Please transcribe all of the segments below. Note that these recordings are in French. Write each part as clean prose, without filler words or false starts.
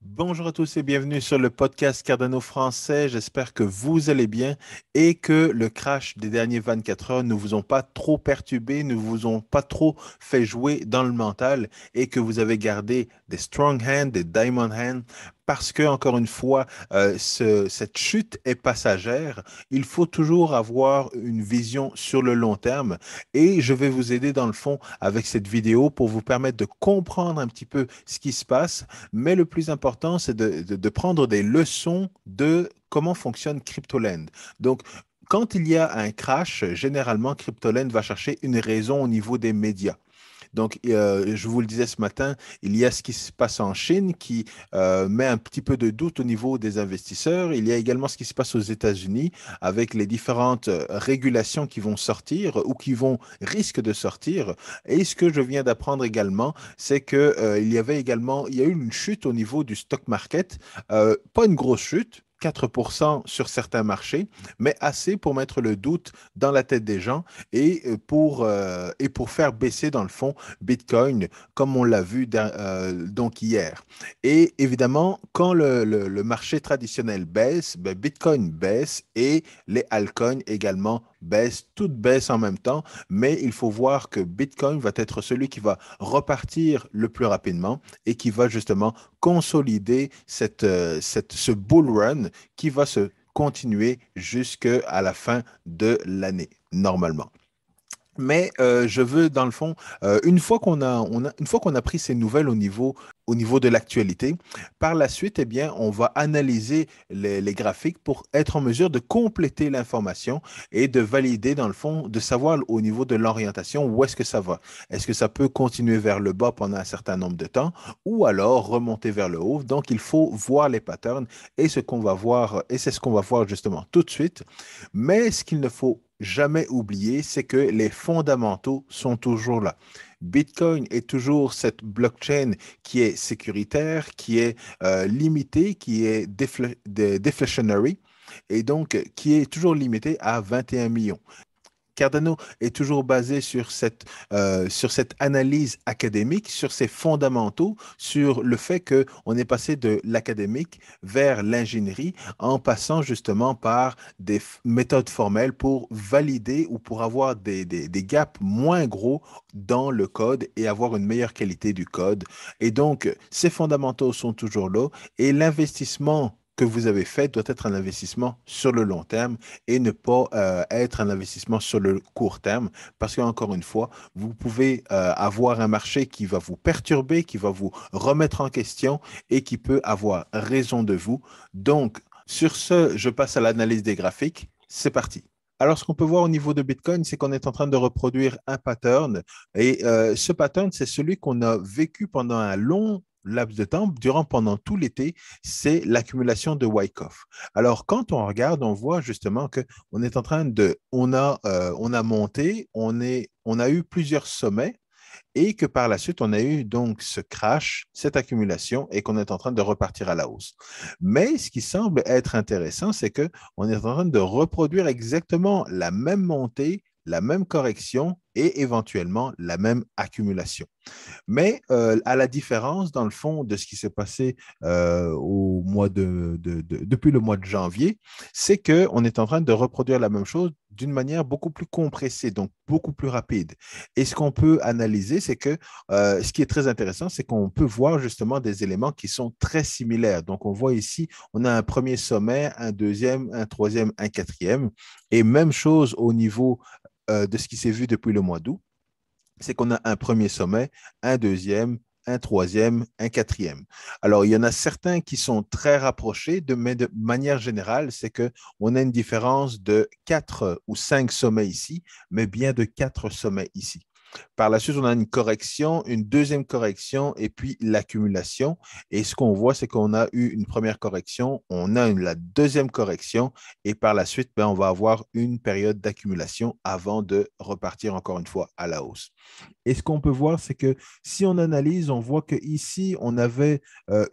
Bonjour à tous et bienvenue sur le podcast Cardano français. J'espère que vous allez bien et que le crash des derniers 24 heures ne vous ont pas trop perturbé, ne vous ont pas trop fait jouer dans le mental et que vous avez gardé des strong hands, des diamond hands parce que, encore une fois, cette chute est passagère. Il faut toujours avoir une vision sur le long terme et je vais vous aider dans le fond avec cette vidéo pour vous permettre de comprendre un petit peu ce qui se passe, mais le plus important, c'est de prendre des leçons de comment fonctionne CryptoLand. Donc, quand il y a un crash, généralement, CryptoLand va chercher une raison au niveau des médias. Donc, je vous le disais ce matin, il y a ce qui se passe en Chine qui met un petit peu de doute au niveau des investisseurs. Il y a également ce qui se passe aux États-Unis avec les différentes régulations qui vont sortir ou qui vont risquent de sortir. Et ce que je viens d'apprendre également, c'est que il y a eu une chute au niveau du stock market, pas une grosse chute. 4% sur certains marchés, mais assez pour mettre le doute dans la tête des gens et pour faire baisser, dans le fond, Bitcoin, comme on l'a vu donc hier. Et évidemment, quand le marché traditionnel baisse, ben Bitcoin baisse et les altcoins également baissent, toutes baissent en même temps, mais il faut voir que Bitcoin va être celui qui va repartir le plus rapidement et qui va justement consolider ce bull run qui va se continuer jusqu'à la fin de l'année, normalement. Mais je veux, dans le fond, une fois qu'on a pris ces nouvelles au niveau de l'actualité, par la suite, eh bien, on va analyser les graphiques pour être en mesure de compléter l'information et de valider, dans le fond, de savoir au niveau de l'orientation où est-ce que ça va. Est-ce que ça peut continuer vers le bas pendant un certain nombre de temps ou alors remonter vers le haut? Donc, il faut voir les patterns et ce qu'on va voir, et c'est ce qu'on va voir justement tout de suite. Mais ce qu'il ne faut jamais oublier, c'est que les fondamentaux sont toujours là. Bitcoin est toujours cette blockchain qui est sécuritaire, qui est limitée, qui est deflationary et donc qui est toujours limitée à 21 millions. Cardano est toujours basé sur cette analyse académique, sur ses fondamentaux, sur le fait qu'on est passé de l'académique vers l'ingénierie en passant justement par des méthodes formelles pour valider ou pour avoir des gaps moins gros dans le code et avoir une meilleure qualité du code. Et donc, ces fondamentaux sont toujours là et l'investissement que vous avez fait doit être un investissement sur le long terme et ne pas être un investissement sur le court terme parce qu'encore une fois, vous pouvez avoir un marché qui va vous perturber, qui va vous remettre en question et qui peut avoir raison de vous. Donc, sur ce, je passe à l'analyse des graphiques. C'est parti. Alors, ce qu'on peut voir au niveau de Bitcoin, c'est qu'on est en train de reproduire un pattern. Et ce pattern, c'est celui qu'on a vécu pendant un long laps de temps, pendant tout l'été, c'est l'accumulation de Wyckoff. Alors, quand on regarde, on voit justement que on est en train de, on a monté, on a eu plusieurs sommets et que par la suite, on a eu donc ce crash, cette accumulation et qu'on est en train de repartir à la hausse. Mais ce qui semble être intéressant, c'est que on est en train de reproduire exactement la même montée, la même correction et éventuellement la même accumulation. Mais à la différence, dans le fond, de ce qui s'est passé depuis le mois de janvier, c'est qu'on est en train de reproduire la même chose d'une manière beaucoup plus compressée, donc beaucoup plus rapide. Et ce qu'on peut analyser, c'est que ce qui est très intéressant, c'est qu'on peut voir justement des éléments qui sont très similaires. Donc, on voit ici, on a un premier sommet, un deuxième, un troisième, un quatrième. Et même chose au niveau de ce qui s'est vu depuis le mois d'août, c'est qu'on a un premier sommet, un deuxième, un troisième, un quatrième. Alors, il y en a certains qui sont très rapprochés, mais de manière générale, c'est qu'on a une différence de 4 ou 5 sommets ici, mais bien de 4 sommets ici. Par la suite, on a une correction, une deuxième correction et puis l'accumulation. Et ce qu'on voit, c'est qu'on a eu une première correction, on a la deuxième correction et par la suite, ben, on va avoir une période d'accumulation avant de repartir encore une fois à la hausse. Et ce qu'on peut voir, c'est que si on analyse, on voit qu'ici, on avait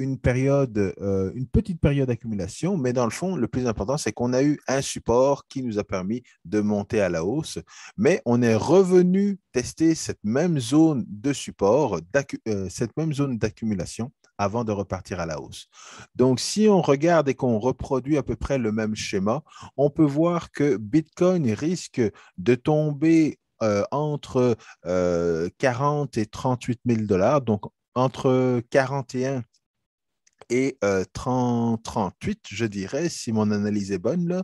une petite période d'accumulation, mais dans le fond, le plus important, c'est qu'on a eu un support qui nous a permis de monter à la hausse, mais on est revenu tester cette même zone de support, cette même zone d'accumulation avant de repartir à la hausse. Donc, si on regarde et qu'on reproduit à peu près le même schéma, on peut voir que Bitcoin risque de tomber entre 40 et 38 000 dollars, donc entre 41 et 38, je dirais, si mon analyse est bonne, là.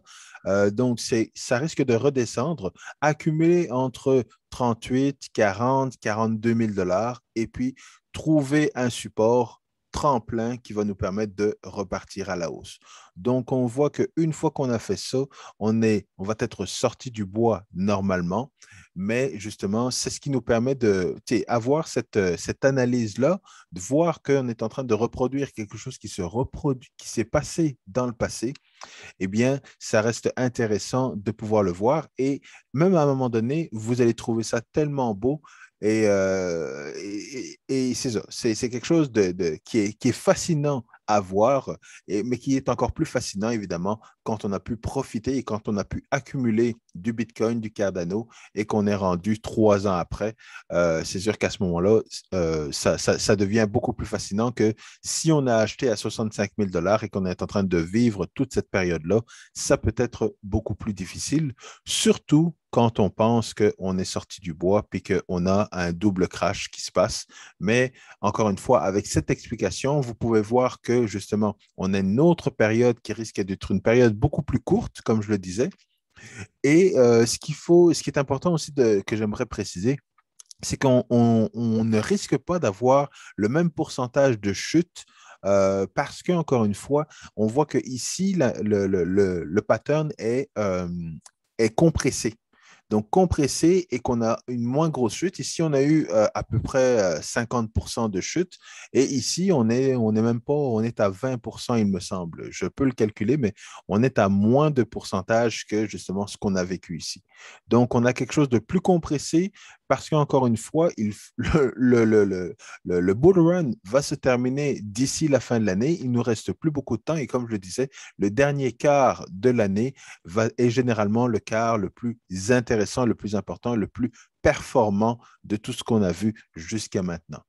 Donc, ça risque de redescendre, accumuler entre 38, 40, 42 000 dollars et puis trouver un support tremplin qui va nous permettre de repartir à la hausse. Donc, on voit qu'une fois qu'on a fait ça, on va être sorti du bois normalement, mais justement, c'est ce qui nous permet de avoir cette analyse-là, de voir qu'on est en train de reproduire quelque chose qui se reproduit, qui s'est passé dans le passé, eh bien, ça reste intéressant de pouvoir le voir. Et même à un moment donné, vous allez trouver ça tellement beau. Et c'est ça, c'est quelque chose qui est fascinant à voir, mais qui est encore plus fascinant, évidemment, quand on a pu profiter et quand on a pu accumuler du Bitcoin, du Cardano, et qu'on est rendu 3 ans après. C'est sûr qu'à ce moment-là, ça devient beaucoup plus fascinant que si on a acheté à 65 000 dollars et qu'on est en train de vivre toute cette période-là, ça peut être beaucoup plus difficile, surtout quand on pense qu'on est sorti du bois puis qu'on a un double crash qui se passe. Mais encore une fois, avec cette explication, vous pouvez voir que justement, on a une autre période qui risque d'être une période beaucoup plus courte, comme je le disais. Et ce qui est important aussi que j'aimerais préciser, c'est qu'on ne risque pas d'avoir le même pourcentage de chute parce qu'encore une fois, on voit que ici, le pattern est compressé. Donc, compressé et qu'on a une moins grosse chute. Ici, on a eu à peu près 50% de chute. Et ici, on est même pas, on est à 20%, il me semble. Je peux le calculer, mais on est à moins de pourcentage que justement ce qu'on a vécu ici. Donc, on a quelque chose de plus compressé parce qu'encore une fois, le bull run va se terminer d'ici la fin de l'année. Il ne nous reste plus beaucoup de temps. Et comme je le disais, le dernier quart de l'année est généralement le quart le plus intéressant, le plus important, le plus performant de tout ce qu'on a vu jusqu'à maintenant.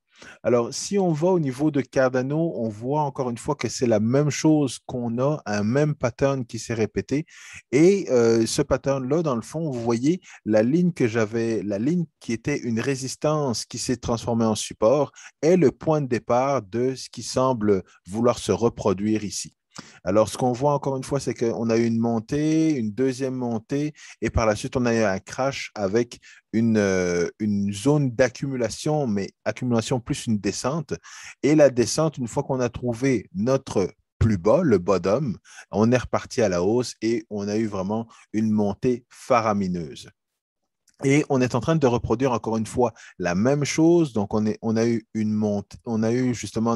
Alors, si on va au niveau de Cardano, on voit encore une fois que c'est la même chose qu'on a, un même pattern qui s'est répété. Et ce pattern-là, dans le fond, vous voyez la ligne que j'avais, la ligne qui était une résistance qui s'est transformée en support, est le point de départ de ce qui semble vouloir se reproduire ici. Alors, ce qu'on voit encore une fois, c'est qu'on a eu une montée, une deuxième montée, et par la suite, on a eu un crash avec une zone d'accumulation, mais accumulation plus une descente. Et la descente, une fois qu'on a trouvé notre plus bas, le bottom, on est reparti à la hausse et on a eu vraiment une montée faramineuse. Et on est en train de reproduire encore une fois la même chose. Donc, on a eu une montée, on a eu justement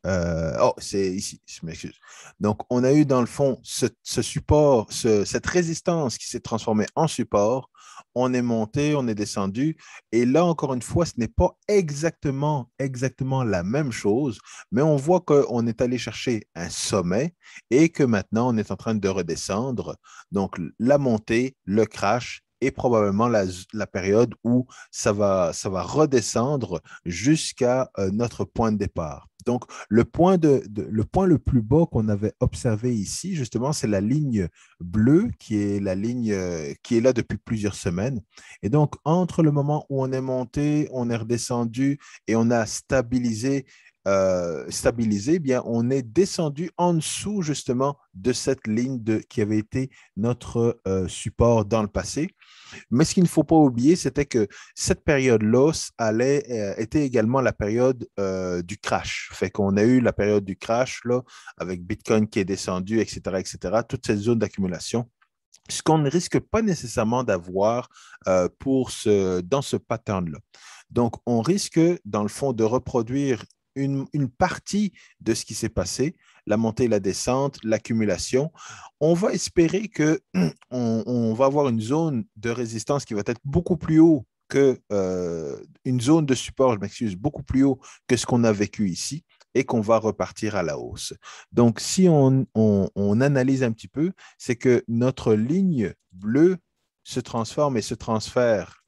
oh, c'est ici, je m'excuse. Donc, on a eu dans le fond ce support, cette résistance qui s'est transformée en support. On est monté, on est descendu. Et là, encore une fois, ce n'est pas exactement la même chose, mais on voit qu'on est allé chercher un sommet et que maintenant, on est en train de redescendre. Donc, la montée, le crash et probablement la période où ça va redescendre jusqu'à notre point de départ. Donc, le point le plus bas qu'on avait observé ici, justement, c'est la ligne bleue qui est la ligne qui est là depuis plusieurs semaines. Et donc, entre le moment où on est monté, on est redescendu et on a stabilisé, eh bien, on est descendu en dessous justement de cette ligne qui avait été notre support dans le passé. Mais ce qu'il ne faut pas oublier, c'était que cette période-là était également la période du crash. Fait qu'on a eu la période du crash là, avec Bitcoin qui est descendu, etc., toute cette zone d'accumulation. Ce qu'on ne risque pas nécessairement d'avoir dans ce pattern-là. Donc, on risque, dans le fond, de reproduire une partie de ce qui s'est passé, la montée, la descente, l'accumulation. On va espérer que on va avoir une zone de résistance qui va être beaucoup plus haut que une zone de support, je m'excuse, beaucoup plus haut que ce qu'on a vécu ici et qu'on va repartir à la hausse. Donc, si on analyse un petit peu, c'est que notre ligne bleue se transforme et se transfère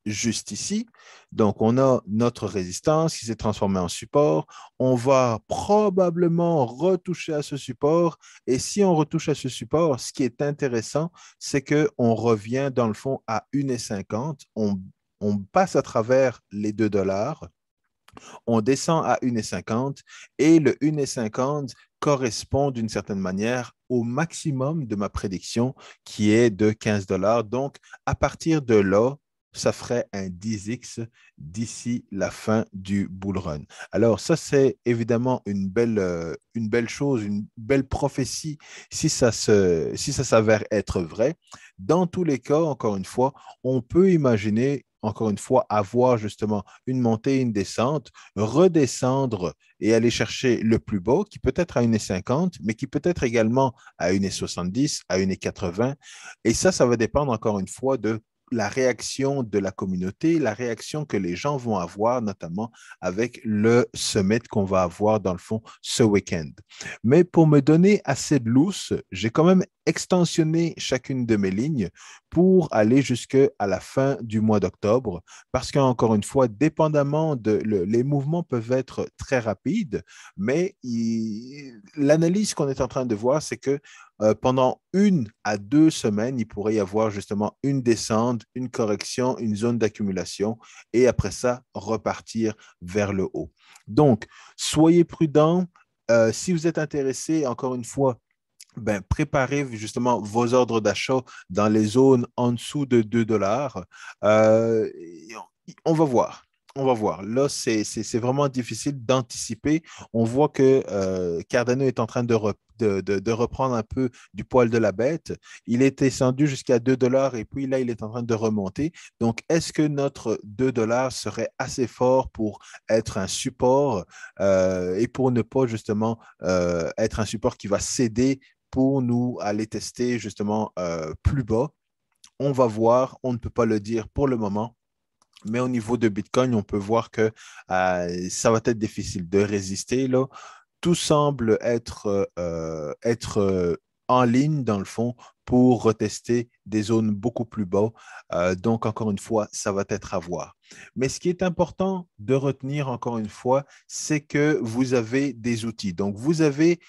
juste ici. Donc, on a notre résistance qui s'est transformée en support. On va probablement retoucher à ce support. Et si on retouche à ce support, ce qui est intéressant, c'est qu'on revient dans le fond à 1,50. On passe à travers les 2 dollars, on descend à 1,50 et le 1,50 correspond d'une certaine manière au maximum de ma prédiction qui est de 15 dollars. Donc, à partir de là, ça ferait un 10x d'ici la fin du bull run. Alors, ça, c'est évidemment une belle chose, une belle prophétie si ça s'avère être vrai. Dans tous les cas, encore une fois, on peut imaginer, encore une fois, avoir justement une montée, une descente, redescendre et aller chercher le plus bas, qui peut être à 1,50, mais qui peut être également à 1,70, à 1,80. Et ça va dépendre encore une fois de la réaction de la communauté, la réaction que les gens vont avoir, notamment avec le summit qu'on va avoir dans le fond ce week-end. Mais pour me donner assez de lousse, j'ai quand même extensionné chacune de mes lignes pour aller jusqu'à la fin du mois d'octobre, parce qu'encore une fois, dépendamment les mouvements peuvent être très rapides, mais l'analyse qu'on est en train de voir, c'est que pendant 1 à 2 semaines, il pourrait y avoir justement une descente, une correction, une zone d'accumulation, et après ça, repartir vers le haut. Donc, soyez prudents. Si vous êtes intéressé, encore une fois, ben, préparez justement vos ordres d'achat dans les zones en dessous de 2 dollars. Euh, on va voir. On va voir. Là, c'est vraiment difficile d'anticiper. On voit que Cardano est en train de reprendre un peu du poil de la bête. Il est descendu jusqu'à 2 dollars et puis là, il est en train de remonter. Donc, est-ce que notre 2 dollars serait assez fort pour être un support et pour ne pas justement être un support qui va céder pour nous aller tester justement plus bas? On va voir, on ne peut pas le dire pour le moment, mais au niveau de Bitcoin, on peut voir que ça va être difficile de résister là. Tout semble être en ligne, dans le fond, pour retester des zones beaucoup plus bas. Donc, encore une fois, ça va être à voir. Mais ce qui est important de retenir, encore une fois, c'est que vous avez des outils. Donc, vous avez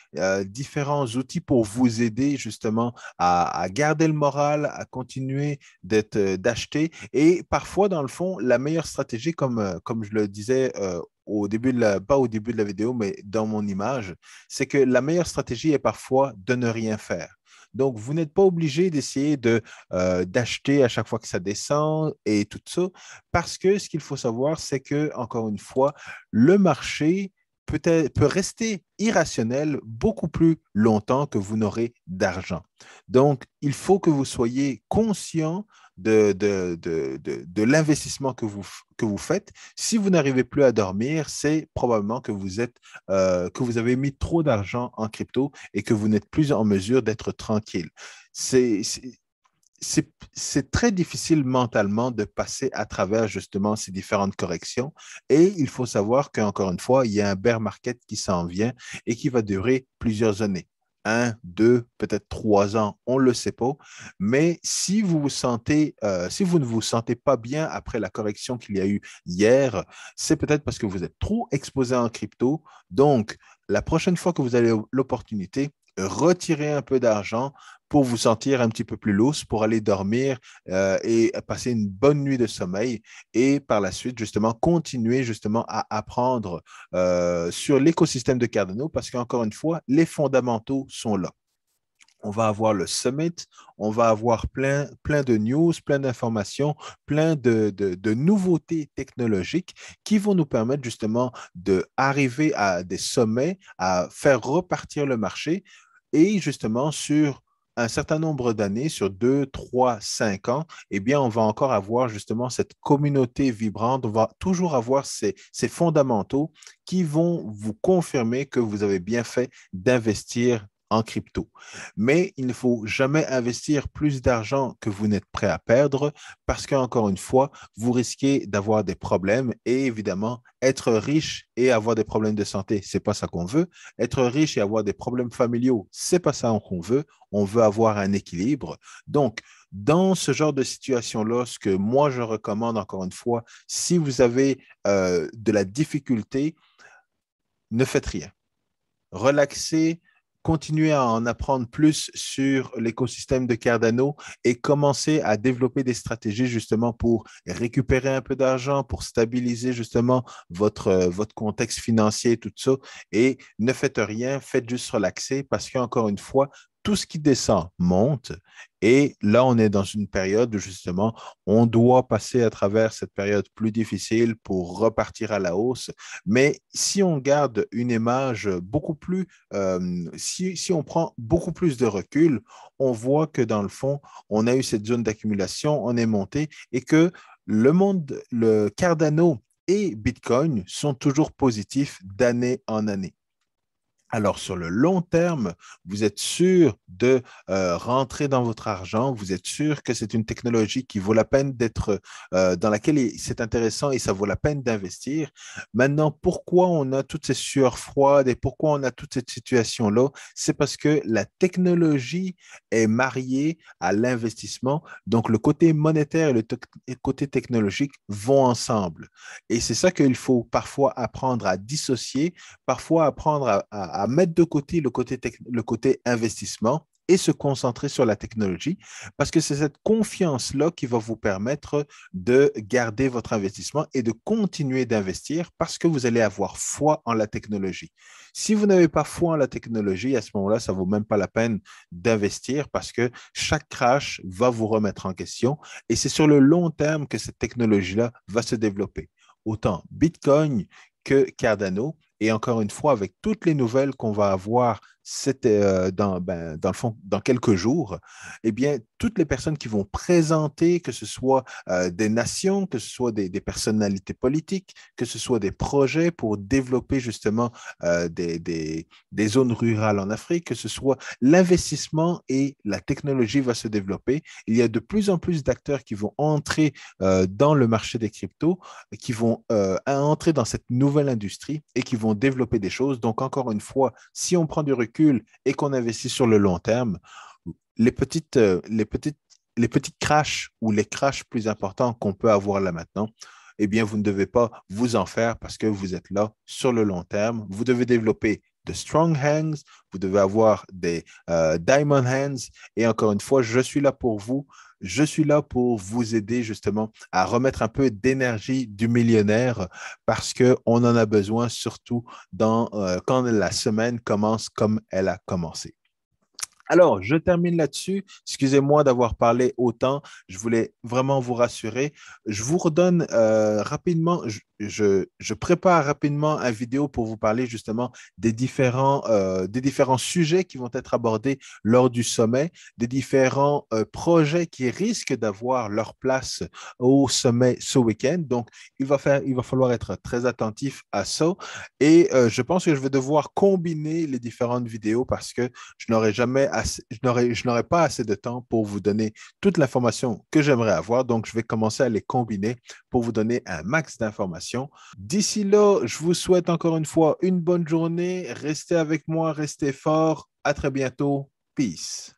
différents outils pour vous aider justement à garder le moral, à continuer d'acheter. Et parfois, dans le fond, la meilleure stratégie, comme je le disais pas au début de la vidéo, mais dans mon image, c'est que la meilleure stratégie est parfois de ne rien faire. Donc, vous n'êtes pas obligé d'essayer d'acheter à chaque fois que ça descend et tout ça, parce que ce qu'il faut savoir, c'est que, encore une fois, le marché peut rester irrationnel beaucoup plus longtemps que vous n'aurez d'argent. Donc, il faut que vous soyez conscient de l'investissement que vous faites. Si vous n'arrivez plus à dormir, c'est probablement que vous avez mis trop d'argent en crypto et que vous n'êtes plus en mesure d'être tranquille. C'est, c'est, c'est très difficile mentalement de passer à travers justement ces différentes corrections. Et il faut savoir qu'encore une fois, il y a un bear market qui s'en vient et qui va durer plusieurs années. 1, 2, peut-être 3 ans, on ne le sait pas. Mais si si vous ne vous sentez pas bien après la correction qu'il y a eu hier, c'est peut-être parce que vous êtes trop exposé en crypto. Donc, la prochaine fois que vous avez l'opportunité, retirez un peu d'argent pour vous sentir un petit peu plus loose, pour aller dormir et passer une bonne nuit de sommeil et par la suite, justement, continuer justement à apprendre sur l'écosystème de Cardano parce qu'encore une fois, les fondamentaux sont là. On va avoir le summit, on va avoir plein de news, plein d'informations, plein de nouveautés technologiques qui vont nous permettre justement d'arriver à des sommets, à faire repartir le marché et justement sur un certain nombre d'années, sur 2, 3, 5 ans, eh bien, on va encore avoir justement cette communauté vibrante, on va toujours avoir ces fondamentaux qui vont vous confirmer que vous avez bien fait d'investir en crypto. Mais il ne faut jamais investir plus d'argent que vous n'êtes prêt à perdre parce qu'encore une fois, vous risquez d'avoir des problèmes et évidemment, être riche et avoir des problèmes de santé, c'est pas ça qu'on veut. Être riche et avoir des problèmes familiaux, c'est pas ça qu'on veut. On veut avoir un équilibre. Donc, dans ce genre de situation-là, ce que moi je recommande encore une fois, si vous avez de la difficulté, ne faites rien. Relaxez, continuez à en apprendre plus sur l'écosystème de Cardano et commencez à développer des stratégies justement pour récupérer un peu d'argent, pour stabiliser justement votre contexte financier, tout ça. Et ne faites rien, faites juste relaxer parce qu'encore une fois, tout ce qui descend monte. Et là, on est dans une période où justement, on doit passer à travers cette période plus difficile pour repartir à la hausse. Mais si on garde une image beaucoup plus, si on prend beaucoup plus de recul, on voit que dans le fond, on a eu cette zone d'accumulation, on est monté et que le Cardano et Bitcoin sont toujours positifs d'année en année. Alors, sur le long terme, vous êtes sûr de rentrer dans votre argent, vous êtes sûr que c'est une technologie qui vaut la peine d'être, dans laquelle c'est intéressant et ça vaut la peine d'investir. Maintenant, pourquoi on a toutes ces sueurs froides et pourquoi on a toute cette situation-là? C'est parce que la technologie est mariée à l'investissement. Donc, le côté monétaire et le côté technologique vont ensemble. Et c'est ça qu'il faut parfois apprendre à dissocier, parfois apprendre à mettre de côté le côté investissement et se concentrer sur la technologie, parce que c'est cette confiance-là qui va vous permettre de garder votre investissement et de continuer d'investir parce que vous allez avoir foi en la technologie. Si vous n'avez pas foi en la technologie, à ce moment-là, ça ne vaut même pas la peine d'investir parce que chaque crash va vous remettre en question et c'est sur le long terme que cette technologie-là va se développer. Autant Bitcoin que Cardano. Et encore une fois, avec toutes les nouvelles qu'on va avoir dans le fond, dans quelques jours, eh bien, toutes les personnes qui vont présenter, que ce soit des nations, que ce soit des personnalités politiques, que ce soit des projets pour développer justement des zones rurales en Afrique, que ce soit l'investissement et la technologie va se développer. Il y a de plus en plus d'acteurs qui vont entrer dans le marché des cryptos, qui vont entrer dans cette nouvelle industrie et qui vont développer des choses. Donc, encore une fois, si on prend du recul et qu'on investit sur le long terme, les petites, euh, les petites, les petits crashs ou les crashs plus importants qu'on peut avoir là maintenant, eh bien, vous ne devez pas vous en faire parce que vous êtes là sur le long terme. Vous devez développer de strong hands, vous devez avoir des diamond hands. Et encore une fois, je suis là pour vous. Je suis là pour vous aider justement à remettre un peu d'énergie du millionnaire parce qu'on en a besoin surtout quand la semaine commence comme elle a commencé. Alors, je termine là-dessus. Excusez-moi d'avoir parlé autant. Je voulais vraiment vous rassurer. Je vous redonne rapidement, je prépare rapidement une vidéo pour vous parler justement des différents sujets qui vont être abordés lors du sommet, des différents projets qui risquent d'avoir leur place au sommet ce week-end. Donc, il va falloir être très attentif à ça. Et je pense que je vais devoir combiner les différentes vidéos parce que je n'aurai pas assez de temps pour vous donner toute l'information que j'aimerais avoir. Donc, je vais commencer à les combiner pour vous donner un max d'informations. D'ici là, je vous souhaite encore une fois une bonne journée. Restez avec moi, restez fort. À très bientôt. Peace.